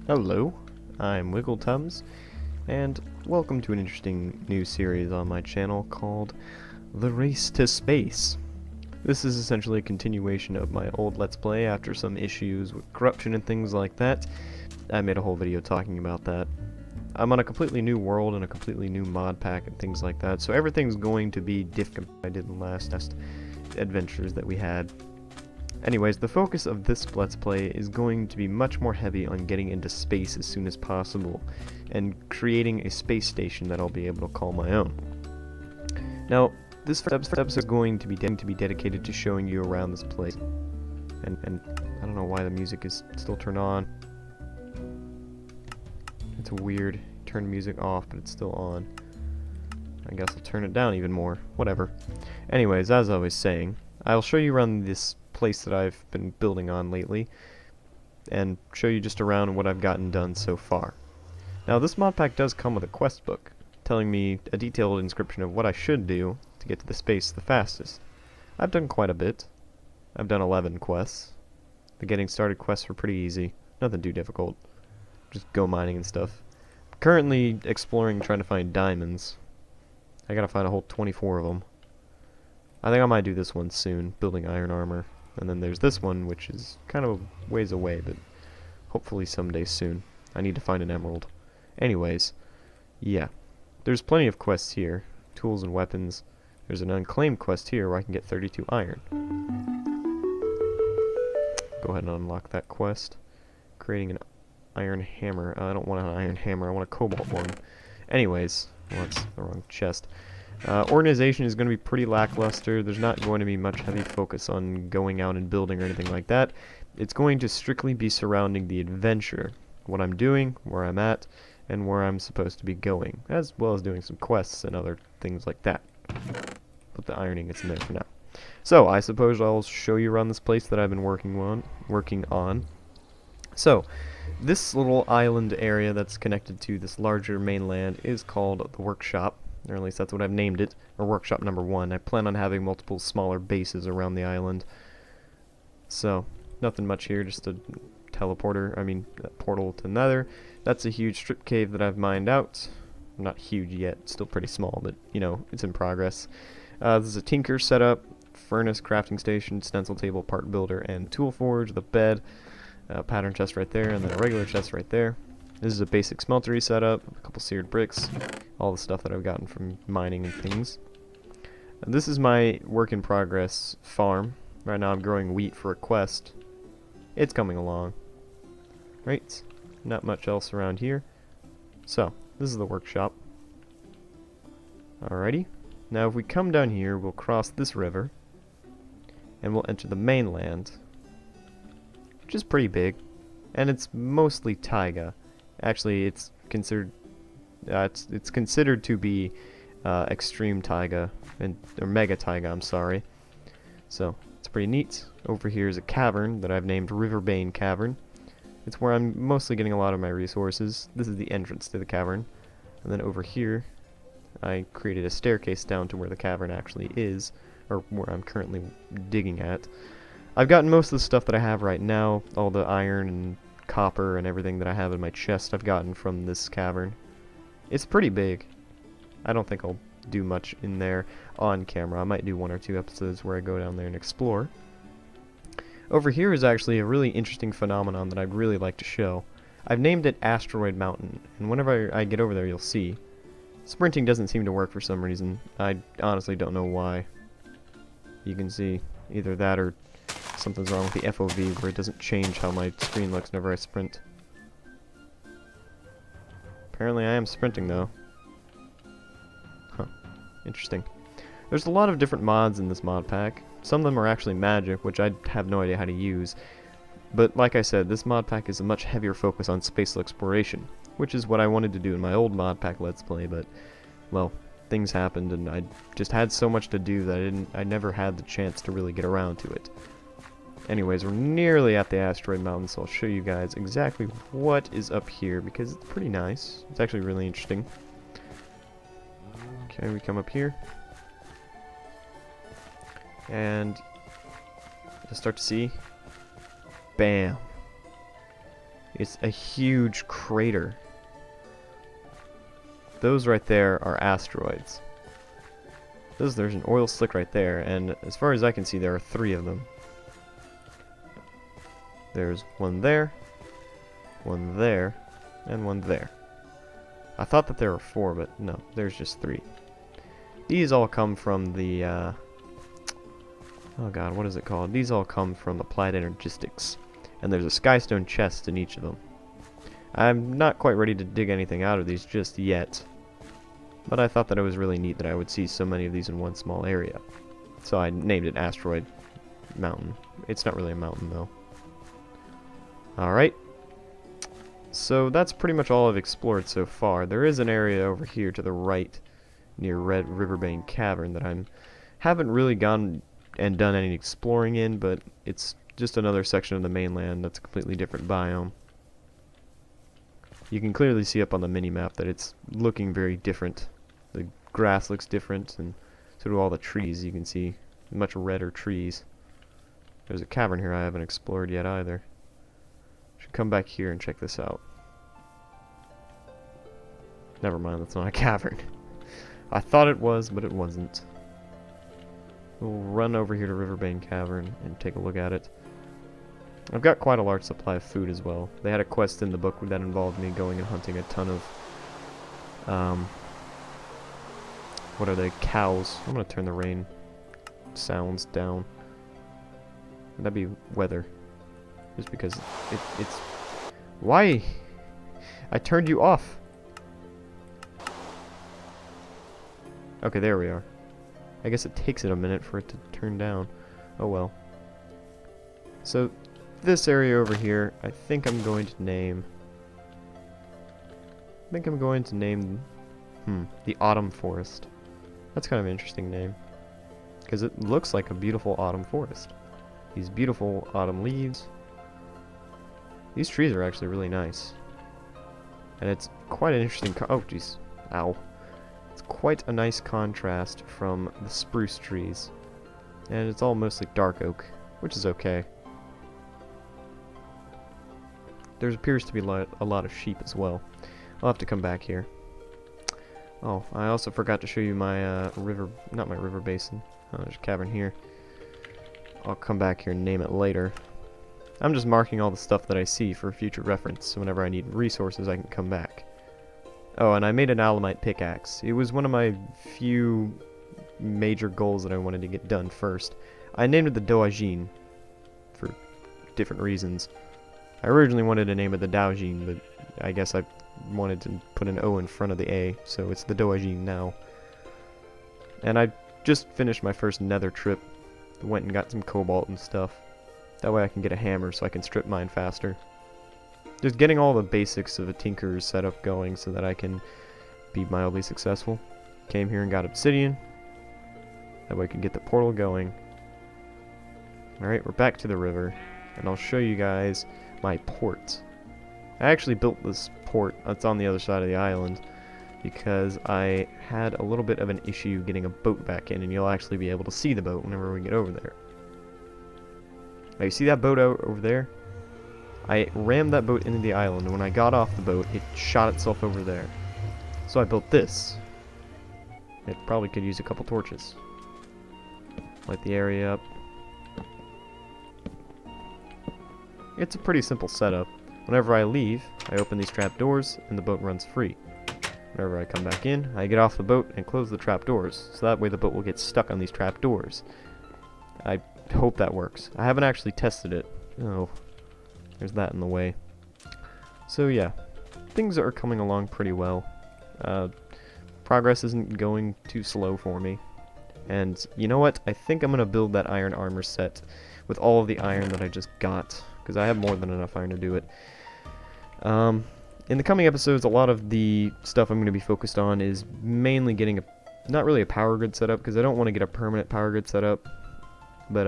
Hello, I'm Wiggletums, and welcome to an interesting new series on my channel called The Race to Space. This is essentially a continuation of my old Let's Play after some issues with corruption and things like that. I made a whole video talking about that. I'm on a completely new world and a completely new mod pack and things like that, so everything's going to be different than I did in the last adventures that we had. Anyways, the focus of this Let's Play is going to be much more heavy on getting into space as soon as possible, and creating a space station that I'll be able to call my own. Now, this first episode is going to be dedicated to showing you around this place. And I don't know why the music is still turned on. It's weird. Turn music off, but it's still on. I guess I'll turn it down even more. Whatever. Anyways, as I was saying, I'll show you around this place that I've been building on lately, and show you just around what I've gotten done so far. Now, this mod pack does come with a quest book, telling me a detailed inscription of what I should do to get to the space the fastest. I've done quite a bit. I've done 11 quests. The getting started quests were pretty easy, nothing too difficult. Just go mining and stuff. I'm currently exploring, trying to find diamonds. I gotta find a whole 24 of them. I think I might do this one soon, building iron armor. And then there's this one, which is kind of a ways away, but hopefully someday soon. I need to find an emerald. Anyways, yeah. There's plenty of quests here. Tools and weapons. There's an unclaimed quest here where I can get 32 iron. Go ahead and unlock that quest. Creating an iron hammer. I don't want an iron hammer, I want a cobalt one. Anyways, well, that's the wrong chest. Organization is going to be pretty lackluster. There's not going to be much heavy focus on going out and building or anything like that. It's going to strictly be surrounding the adventure. What I'm doing, where I'm at, and where I'm supposed to be going. As well as doing some quests and other things like that. Put the ironing in there for now. So, I suppose I'll show you around this place that I've been working on. So, this little island area that's connected to this larger mainland is called the workshop. Or at least that's what I've named it, or workshop number 1. I plan on having multiple smaller bases around the island. So, nothing much here, just a portal to Nether. That's a huge strip cave that I've mined out. Not huge yet, still pretty small, but, you know, it's in progress. This is a tinker setup, furnace, crafting station, stencil table, part builder, and tool forge, the bed, pattern chest right there, and then a regular chest right there. This is a basic smeltery setup, a couple seared bricks, all the stuff that I've gotten from mining and things. And this is my work in progress farm. Right now I'm growing wheat for a quest. It's coming along. Right? Not much else around here. So, this is the workshop. Alrighty. Now if we come down here, we'll cross this river, and we'll enter the mainland, which is pretty big, and it's mostly taiga. Actually, it's considered to be extreme taiga, or mega taiga, I'm sorry. So, it's pretty neat. Over here is a cavern that I've named RIVERBANE Cavern. It's where I'm mostly getting a lot of my resources. This is the entrance to the cavern. And then over here, I created a staircase down to where the cavern actually is, or where I'm currently digging at. I've gotten most of the stuff that I have right now, all the iron and copper and everything that I have in my chest I've gotten from this cavern. It's pretty big. I don't think I'll do much in there on camera. I might do 1 or 2 episodes where I go down there and explore. Over here is actually a really interesting phenomenon that I'd really like to show. I've named it Asteroid Mountain, and whenever I get over there you'll see. Sprinting doesn't seem to work for some reason. I honestly don't know why. You can see either that or something's wrong with the FOV where it doesn't change how my screen looks whenever I sprint. Apparently I am sprinting though. Huh. Interesting. There's a lot of different mods in this mod pack. Some of them are actually magic, which I have no idea how to use. But like I said, this mod pack is a much heavier focus on spatial exploration, which is what I wanted to do in my old mod pack Let's Play, but, well, things happened and I just had so much to do that I never had the chance to really get around to it. Anyways, we're nearly at the Asteroid Mountain, so I'll show you guys exactly what is up here, because it's pretty nice. It's actually really interesting. Okay, we come up here. And you'll start to see, bam. It's a huge crater. Those right there are asteroids. There's an oil slick right there, and as far as I can see, there are 3 of them. There's one there, and one there. I thought that there were 4, but no, there's just 3. These all come from the, oh god, what is it called? These all come from Applied Energistics, and there's a skystone chest in each of them. I'm not quite ready to dig anything out of these just yet, but I thought that it was really neat that I would see so many of these in one small area. So I named it Asteroid Mountain. It's not really a mountain, though. Alright. So that's pretty much all I've explored so far. There is an area over here to the right near RIVERBANE Cavern that I haven't really gone and done any exploring in, but it's just another section of the mainland that's a completely different biome. You can clearly see up on the mini-map that it's looking very different. The grass looks different, and so do all the trees. You can see much redder trees. There's a cavern here I haven't explored yet either. Should come back here and check this out. Never mind, that's not a cavern. I thought it was, but it wasn't. We'll run over here to RIVERBANE Cavern and take a look at it. I've got quite a large supply of food as well. They had a quest in the book that involved me going and hunting a ton of, what are they? Cows. I'm gonna turn the rain sounds down. That'd be weather. Just because it's... Why? I turned you off. Okay, there we are. I guess it takes it a minute for it to turn down. Oh well. So, this area over here, I think I'm going to name... the Autumn Forest. That's kind of an interesting name. Because it looks like a beautiful autumn forest. These beautiful autumn leaves. These trees are actually really nice. And it's quite an interesting... oh, jeez. Ow. It's quite a nice contrast from the spruce trees. And it's all mostly dark oak, which is okay. There appears to be a lot of sheep as well. I'll have to come back here. Oh, I also forgot to show you my not my river basin. Oh, there's a cavern here. I'll come back here and name it later. I'm just marking all the stuff that I see for future reference, so whenever I need resources I can come back. Oh, and I made an alamite pickaxe. It was one of my few major goals that I wanted to get done first. I named it the Doajin for different reasons. I originally wanted to name it the Daojin, but I guess I wanted to put an O in front of the A, so it's the Doajin now. And I just finished my first nether trip. Went and got some cobalt and stuff. That way I can get a hammer so I can strip mine faster. Just getting all the basics of a tinker's setup going so that I can be mildly successful. Came here and got obsidian. That way I can get the portal going. Alright, we're back to the river. And I'll show you guys my port. I actually built this port, it's on the other side of the island, because I had a little bit of an issue getting a boat back in, and you'll actually be able to see the boat whenever we get over there. Now you see that boat out over there? I rammed that boat into the island, and when I got off the boat, it shot itself over there. So I built this. It probably could use a couple torches. Light the area up. It's a pretty simple setup. Whenever I leave, I open these trapdoors, and the boat runs free. Whenever I come back in, I get off the boat and close the trapdoors, so that way the boat will get stuck on these trapdoors. I hope that works. I haven't actually tested it. Oh, there's that in the way. So yeah, things are coming along pretty well. Progress isn't going too slow for me. And you know what? I think I'm going to build that iron armor set with all of the iron that I just got, because I have more than enough iron to do it. In the coming episodes, a lot of the stuff I'm going to be focused on is mainly getting not really a power grid set up, because I don't want to get a permanent power grid set up, but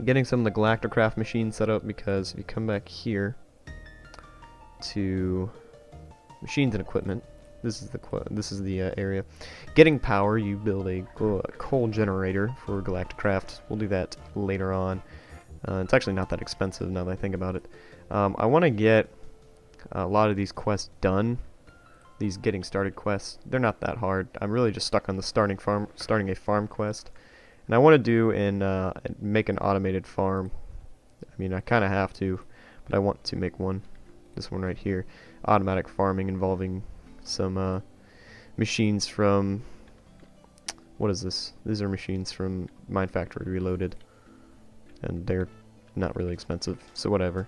getting some of the Galacticraft machines set up, because if you come back here to machines and equipment, this is the area. Getting power, you build a coal generator for Galacticraft. We'll do that later on. It's actually not that expensive now that I think about it. I want to get a lot of these quests done. These getting started quests, they're not that hard. I'm really just stuck on the starting a farm quest. And I want to do make an automated farm. I mean, I kind of have to, but I want to make one. This one right here. Automatic farming involving some machines from... What is this? These are machines from Mine Factory Reloaded. And they're not really expensive, so whatever.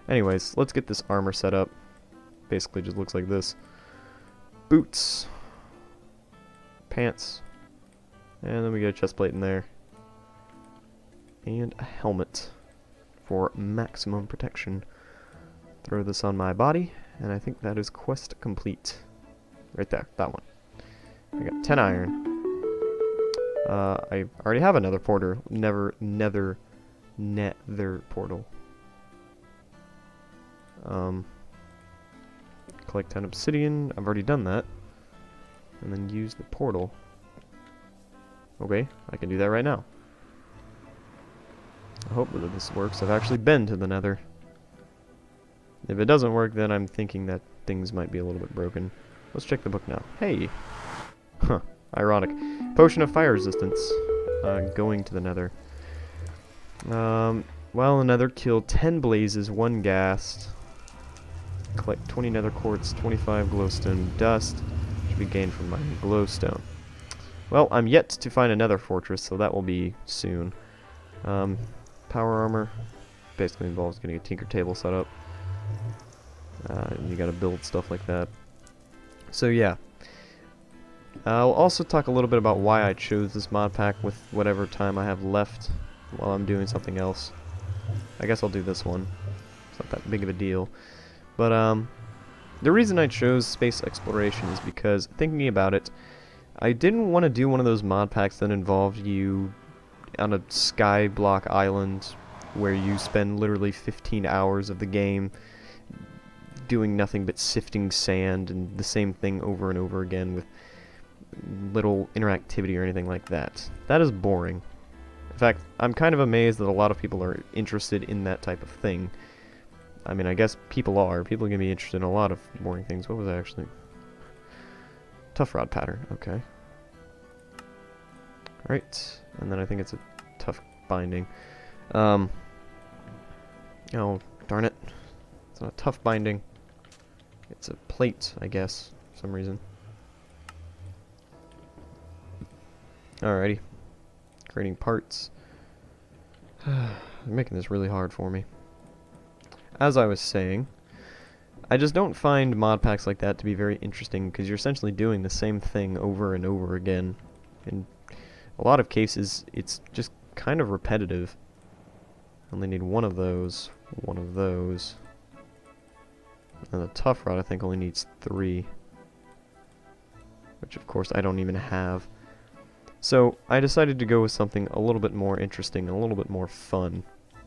Anyways, let's get this armor set up. Basically just looks like this. Boots. Pants. And then we get a chest plate in there. And a helmet for maximum protection. Throw this on my body, and I think that is quest complete. Right there, that one. I got 10 iron. I already have another nether portal. Collect 10 obsidian. I've already done that. And then use the portal. Okay, I can do that right now. I hope that this works. I've actually been to the nether. If it doesn't work, then I'm thinking that things might be a little bit broken. Let's check the book now. Hey! Huh. Ironic. Potion of fire resistance. Going to the nether. Well, the nether killed 10 blazes, 1 ghast. Collect 20 nether quartz, 25 glowstone dust. Should be gained from mining glowstone. Well, I'm yet to find another fortress, so that will be soon. Power armor basically involves getting a tinker table set up. You gotta build stuff like that. So yeah. I'll also talk a little bit about why I chose this mod pack with whatever time I have left while I'm doing something else. I guess I'll do this one. It's not that big of a deal. But the reason I chose space exploration is because, thinking about it, I didn't want to do one of those mod packs that involved you on a sky block island where you spend literally 15 hours of the game doing nothing but sifting sand and the same thing over and over again with little interactivity or anything like that. That is boring. In fact, I'm kind of amazed that a lot of people are interested in that type of thing. I mean, I guess people are. People are going to be interested in a lot of boring things. What was that actually? Tough rod pattern. Okay. Alright. And then I think it's a tough binding. Oh, darn it. It's not a tough binding. It's a plate, I guess, for some reason. Alrighty. Creating parts. They're making this really hard for me. As I was saying, I just don't find mod packs like that to be very interesting because you're essentially doing the same thing over and over again. In a lot of cases, it's just kind of repetitive. I only need one of those, and the tough rod I think only needs 3. Which of course I don't even have. So I decided to go with something a little bit more interesting, a little bit more fun.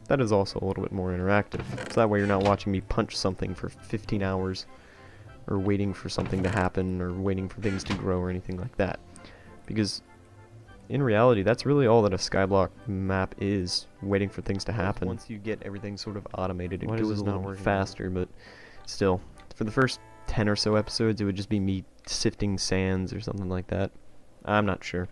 That is also a little bit more interactive. So that way you're not watching me punch something for 15 hours, or waiting for something to happen, or waiting for things to grow, or anything like that. Because in reality, that's really all that a skyblock map is, waiting for things to happen. Once you get everything sort of automated, it goes a little bit faster, but still, for the first 10 or so episodes, it would just be me sifting sands or something like that. I'm not sure.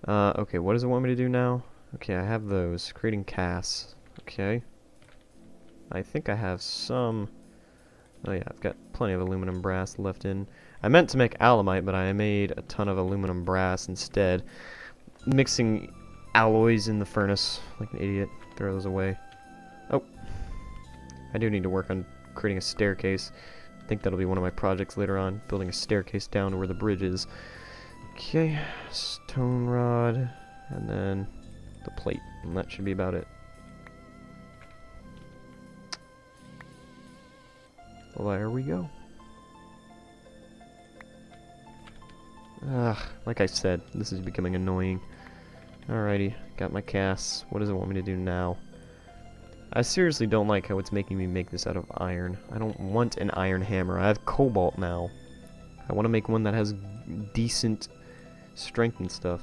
Okay, what does it want me to do now? Okay, I have those. Creating casts. Okay. I think I have some... Oh yeah, I've got plenty of aluminum brass left in. I meant to make alemite, but I made a ton of aluminum brass instead. Mixing alloys in the furnace like an idiot. Throw those away. Oh. I do need to work on creating a staircase. I think that'll be one of my projects later on. Building a staircase down to where the bridge is. Okay. Stone rod. And then the plate. And that should be about it. Well, there we go. Ugh, like I said, this is becoming annoying. Alrighty, got my casts. What does it want me to do now? I seriously don't like how it's making me make this out of iron. I don't want an iron hammer. I have cobalt now. I want to make one that has decent strength and stuff.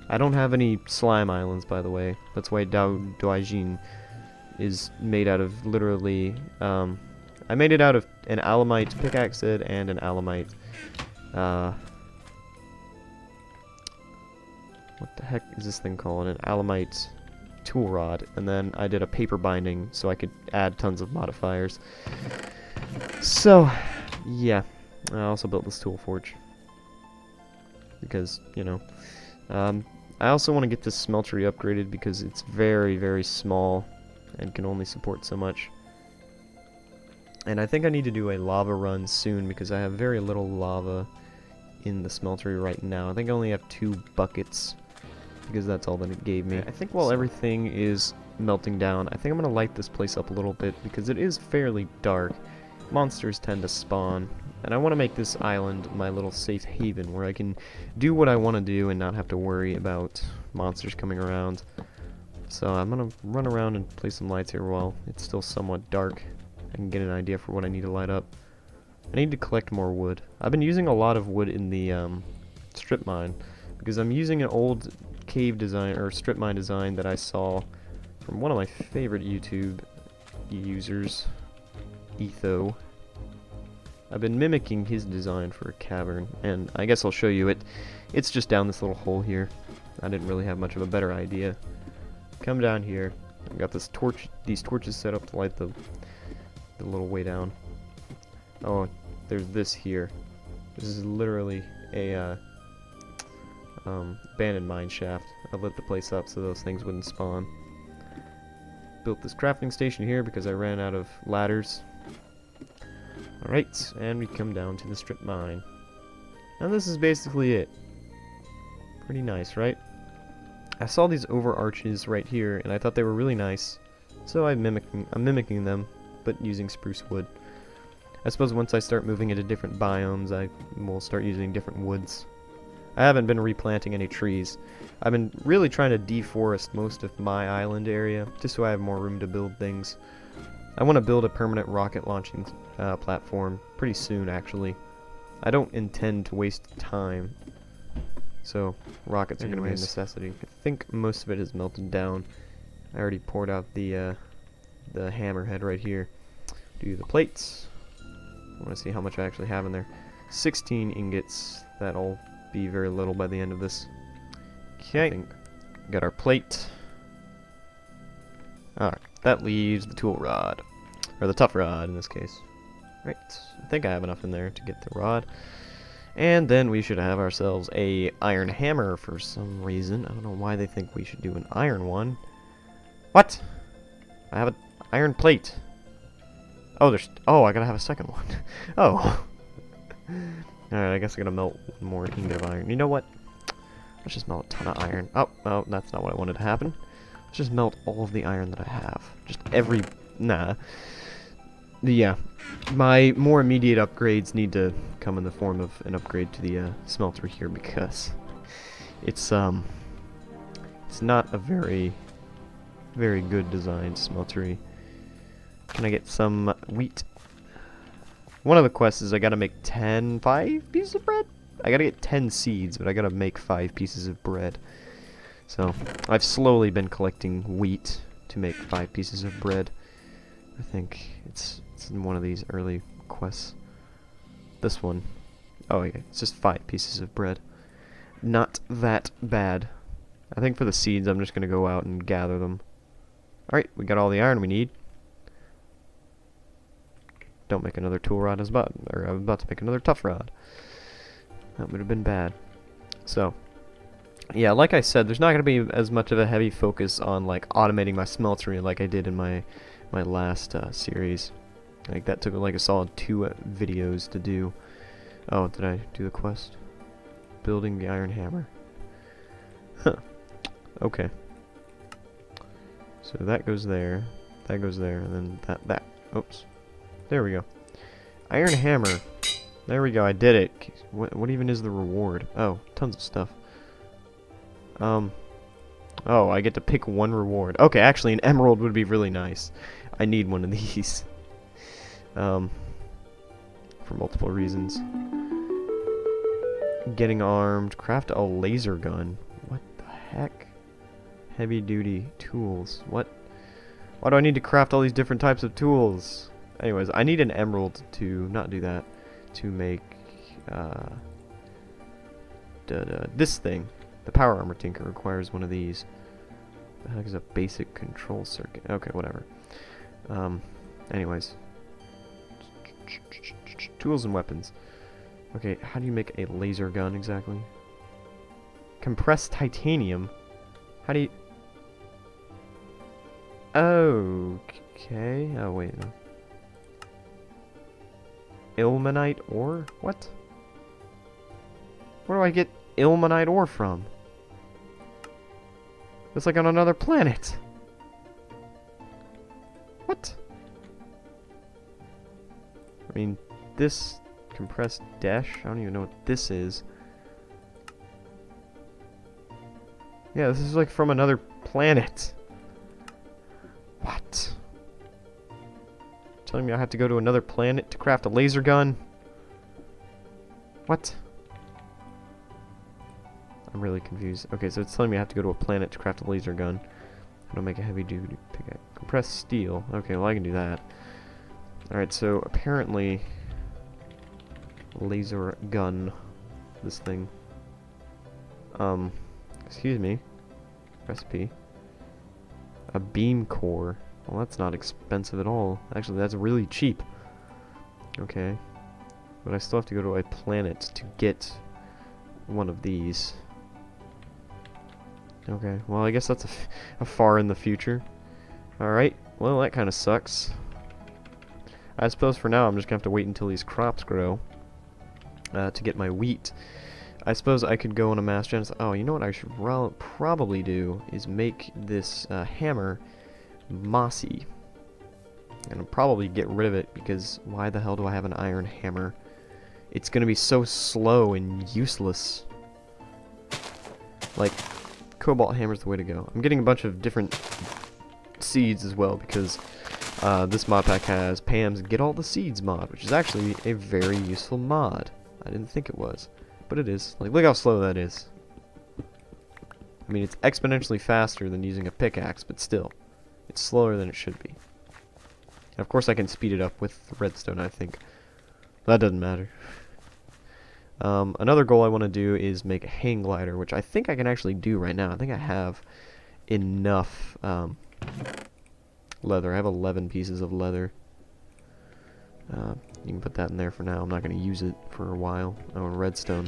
I don't have any slime islands, by the way. That's why Doijin is made out of literally, I made it out of an alamite pickaxe head and an alamite, what the heck is this thing called? An alamite tool rod, and then I did a paper binding so I could add tons of modifiers. So, yeah, I also built this tool forge because, you know, I also want to get this smeltery upgraded because it's very, very small and can only support so much. And I think I need to do a lava run soon because I have very little lava in the smeltery right now. I think I only have 2 buckets because that's all that it gave me. I think while everything is melting down, I think I'm going to light this place up a little bit because it is fairly dark. Monsters tend to spawn, and I want to make this island my little safe haven where I can do what I want to do and not have to worry about monsters coming around. So I'm going to run around and place some lights here while it's still somewhat dark. I can get an idea for what I need to light up. I need to collect more wood. I've been using a lot of wood in the strip mine because I'm using an old cave design or strip mine design that I saw from one of my favorite YouTube users, Etho. I've been mimicking his design for a cavern, and I guess I'll show you it. It's just down this little hole here. I didn't really have much of a better idea. Come down here. I've got this torch, these torches set up to light the little way down. Oh, there's this here. This is literally a abandoned mine shaft. I lit the place up so those things wouldn't spawn. Built this crafting station here because I ran out of ladders. Alright, and we come down to the strip mine. And this is basically it. Pretty nice, right? I saw these overarches right here, and I thought they were really nice. So I'm mimicking them, but using spruce wood. I suppose once I start moving into different biomes, I will start using different woods. I haven't been replanting any trees. I've been really trying to deforest most of my island area, just so I have more room to build things. I want to build a permanent rocket launching platform pretty soon, actually. I don't intend to waste time, so rockets are going to be a necessity. I think most of it is melted down. I already poured out the hammerhead right here. Do the plates. I want to see how much I actually have in there. 16 ingots. That'll be very little by the end of this. Okay, got our plate. Alright, that leaves the tool rod. Or the tough rod in this case. Right, I think I have enough in there to get the rod. And then we should have ourselves a iron hammer for some reason. I don't know why they think we should do an iron one. What? I have an iron plate. Oh, I gotta have a second one. Oh. Alright, I guess I'm gonna melt one more ingot of iron. You know what? Let's just melt a ton of iron. Oh, that's not what I wanted to happen. Let's just melt all of the iron that I have. Just nah. Yeah. My more immediate upgrades need to come in the form of an upgrade to the smelter here because it's not a very good designed smeltery. Can I get some wheat? One of the quests is I gotta make 5 pieces of bread? I gotta get 10 seeds, but I gotta make 5 pieces of bread. So, I've slowly been collecting wheat to make 5 pieces of bread. I think it's in one of these early quests. This one. Oh yeah, it's just 5 pieces of bread. Not that bad. I think for the seeds, I'm just gonna go out and gather them. Alright, we got all the iron we need. Don't make another tool rod. I'm about to make another tough rod. That would have been bad. So, yeah, like I said, there's not going to be as much of a heavy focus on like automating my smeltery like I did in my last series. Like that took like a solid 2 videos to do. Oh, did I do the quest? Building the iron hammer. Huh. Okay. So that goes there, and then that. Oops. There we go. Iron hammer. There we go, I did it. What even is the reward? Oh, tons of stuff. Oh, I get to pick one reward. Okay, actually an emerald would be really nice. I need one of these. For multiple reasons. Getting armed. Craft a laser gun. What the heck? Heavy duty tools. What Why do I need to craft all these different types of tools? Anyways, I need an emerald to not do that. To make this thing. The power armor tinker requires one of these. The heck is a basic control circuit? Okay, whatever. Anyways. Tools and weapons. Okay, how do you make a laser gun exactly? Compressed titanium? How do you... Okay. Oh, wait. No. Ilmenite ore? What? Where do I get ilmenite ore from? It's like on another planet. What? I mean, this compressed dash, I don't even know what this is. Yeah, this is like from another planet. What? Telling me I have to go to another planet to craft a laser gun? What? I'm really confused. Okay, so it's telling me I have to go to a planet to craft a laser gun. How to make a heavy-duty pickaxe. Compressed steel. Okay, well I can do that. Alright, so apparently... laser gun. This thing. Excuse me. Recipe. A beam core. Well, that's not expensive at all. Actually, that's really cheap. Okay. But I still have to go to a planet to get one of these. Okay, well, I guess that's a far in the future. Alright, well, that kind of sucks. I suppose for now I'm just going to have to wait until these crops grow to get my wheat. I suppose I could go on a mass gen. Oh, you know what I should probably do is make this hammer mossy. And I'll probably get rid of it because why the hell do I have an iron hammer? It's going to be so slow and useless. Like, cobalt hammer's the way to go. I'm getting a bunch of different seeds as well because this mod pack has Pam's Get All the Seeds mod, which is actually a very useful mod. I didn't think it was, but it is. Like, look how slow that is. I mean, it's exponentially faster than using a pickaxe, but still, it's slower than it should be. And of course, I can speed it up with redstone, I think. That doesn't matter. Another goal I want to do is make a hang glider, which I think I can actually do right now. I think I have enough leather. I have 11 pieces of leather. You can put that in there for now. I'm not going to use it for a while. Oh, and redstone.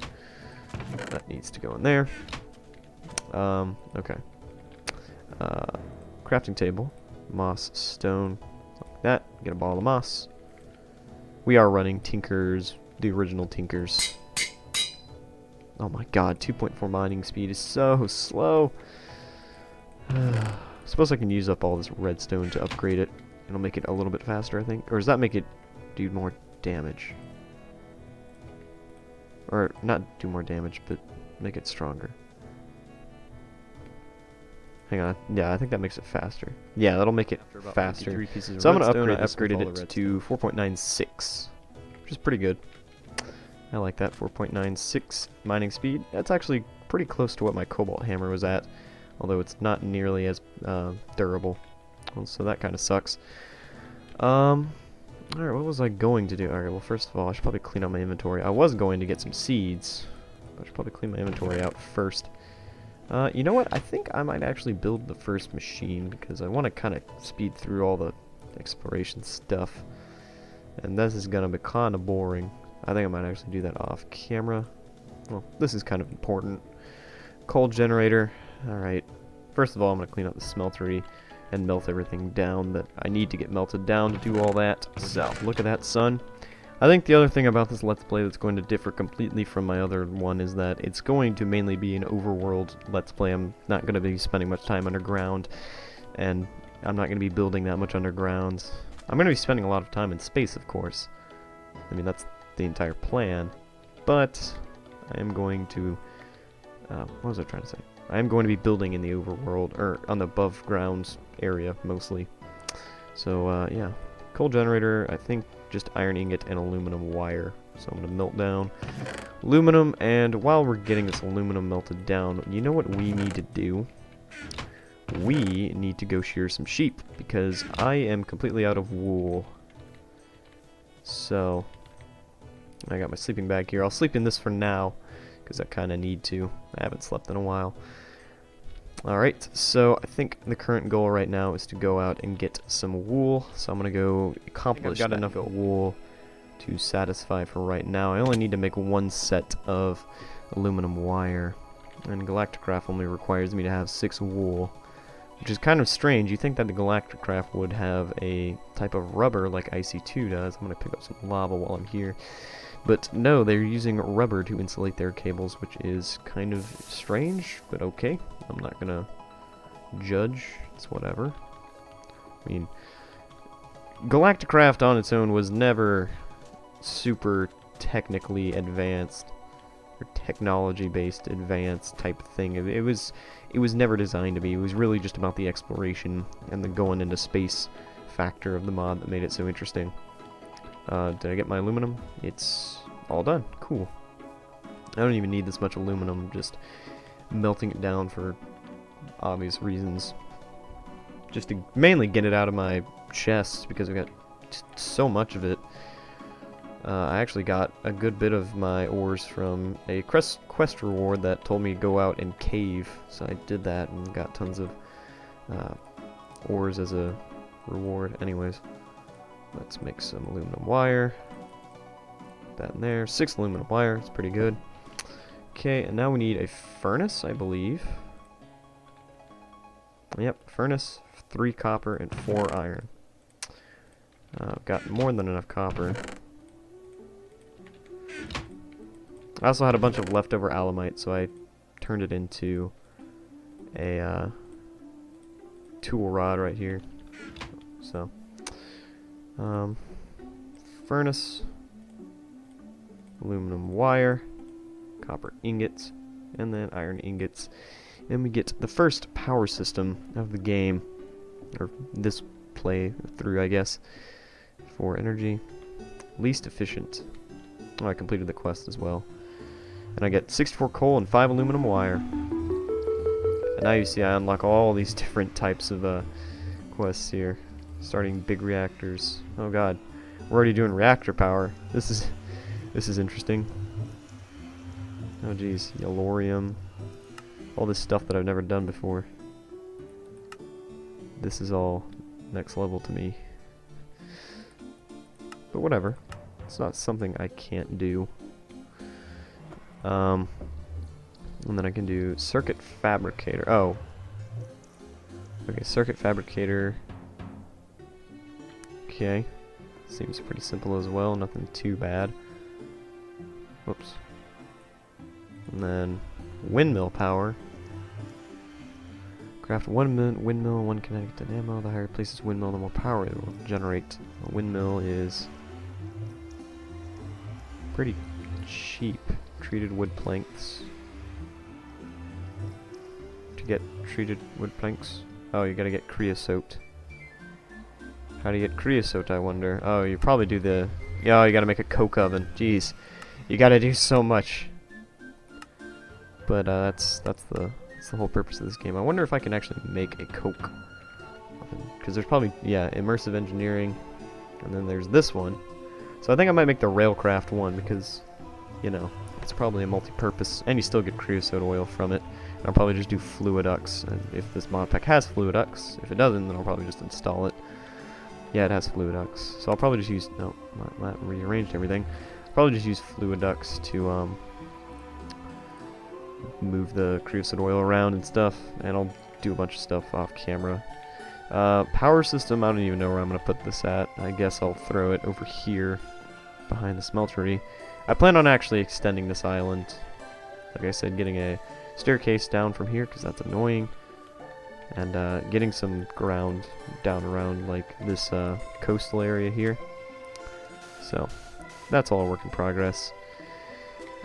That needs to go in there. Okay. Crafting table. Moss, stone, like that. Get a ball of moss. We are running Tinkers, the original Tinkers. Oh my god, 2.4 mining speed is so slow. Suppose I can use up all this redstone to upgrade it. It'll make it a little bit faster, I think. Or does that make it do more damage? Or not do more damage, but make it stronger. Hang on. Yeah, I think that makes it faster. Yeah, that'll make it faster. So I'm going to upgrade this, upgraded it to 4.96, which is pretty good. I like that, 4.96 mining speed. That's actually pretty close to what my cobalt hammer was at, although it's not nearly as durable. Well, so that kind of sucks. Alright, what was I going to do? Alright, well, first of all, I should probably clean out my inventory. I was going to get some seeds. I should probably clean my inventory out first. You know what? I think I might actually build the first machine because I want to kind of speed through all the exploration stuff. And this is going to be kind of boring. I think I might actually do that off camera. Well, this is kind of important. Coal generator. Alright. First of all, I'm going to clean up the smeltery and melt everything down that I need to get melted down to do all that. So, look at that, sun. I think the other thing about this Let's Play that's going to differ completely from my other one is that it's going to mainly be an overworld Let's Play. I'm not going to be spending much time underground, and I'm not going to be building that much underground. I'm going to be spending a lot of time in space, of course. I mean, that's the entire plan, but I am going to what was I trying to say? I am going to be building in the overworld, or on the above ground area mostly. So yeah, coal generator, I think just iron ingot and aluminum wire. So I'm going to melt down aluminum, and while we're getting this aluminum melted down, you know what we need to do? we need to go shear some sheep, because I am completely out of wool. So, I got my sleeping bag here. I'll sleep in this for now, because I kind of need to. I haven't slept in a while. Alright, so I think the current goal right now is to go out and get some wool. So I'm going to go accomplish that. I've got enough wool to satisfy for right now. I only need to make one set of aluminum wire. And Galacticraft only requires me to have 6 wool, which is kind of strange. You think that the Galacticraft would have a type of rubber like IC2 does. I'm going to pick up some lava while I'm here. But no, they're using rubber to insulate their cables, which is kind of strange, but okay. I'm not going to judge. It's whatever. I mean, Galacticraft on its own was never super technically advanced or technology-based advanced type of thing. It was never designed to be. It was really just about the exploration and the going into space factor of the mod that made it so interesting. Did I get my aluminum? It's all done. Cool. I don't even need this much aluminum, just melting it down for obvious reasons. Just to mainly get it out of my chest, because I've got so much of it. I actually got a good bit of my ores from a quest reward that told me to go out and cave, so I did that and got tons of ores as a reward. Anyways, let's make some aluminum wire. Put that in there. 6 aluminum wire, it's pretty good. Okay, and now we need a furnace, I believe. Yep, furnace, 3 copper, and 4 iron. I've got more than enough copper. I also had a bunch of leftover alamite, so I turned it into a tool rod right here. So, furnace, aluminum wire, copper ingots, and then iron ingots. And we get the first power system of the game, or this playthrough, I guess, for energy. Least efficient. Oh, I completed the quest as well. And I get 64 coal and 5 aluminum wire. And now you see I unlock all these different types of quests here. Starting big reactors. Oh god, we're already doing reactor power. This is interesting. Oh geez, yellorium. All this stuff that I've never done before. This is all next level to me. But whatever. It's not something I can't do. And then I can do circuit fabricator. Oh. Okay, circuit fabricator. Okay. Seems pretty simple as well, nothing too bad. Whoops. And then windmill power. Craft one windmill and 1 kinetic dynamo. The higher it places windmill, the more power it will generate. A windmill is pretty cheap. Treated wood planks. To get treated wood planks. Oh, you gotta get creosote. How do you get creosote, I wonder? Oh, you probably do the... Yeah, oh, you gotta make a coke oven. Jeez. You gotta do so much. But that's the whole purpose of this game. I wonder if I can actually make a coke oven. Because there's probably, yeah, immersive engineering. And then there's this one. So I think I might make the railcraft one because, you know, it's probably a multi-purpose. And you still get creosote oil from it. And I'll probably just do fluidux. And if this mod pack has fluidux. If it doesn't, then I'll probably just install it. Yeah, it has fluidux. So I'll probably just use... No, not rearranged everything. I'll probably just use fluidux to move the creosote oil around and stuff. And I'll do a bunch of stuff off camera. Power system, I don't even know where I'm going to put this at. I guess I'll throw it over here behind the smeltery. I plan on actually extending this island. Like I said, getting a staircase down from here because that's annoying. And getting some ground down around like this coastal area here. So, that's all a work in progress.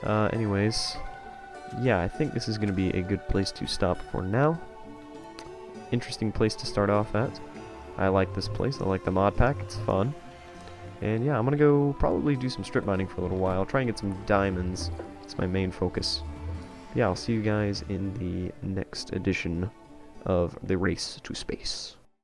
Anyways, yeah, I think this is going to be a good place to stop for now. Interesting place to start off at. I like this place. I like the mod pack. It's fun. And yeah, I'm going to go probably do some strip mining for a little while. Try and get some diamonds. It's my main focus. Yeah, I'll see you guys in the next edition of the race to space.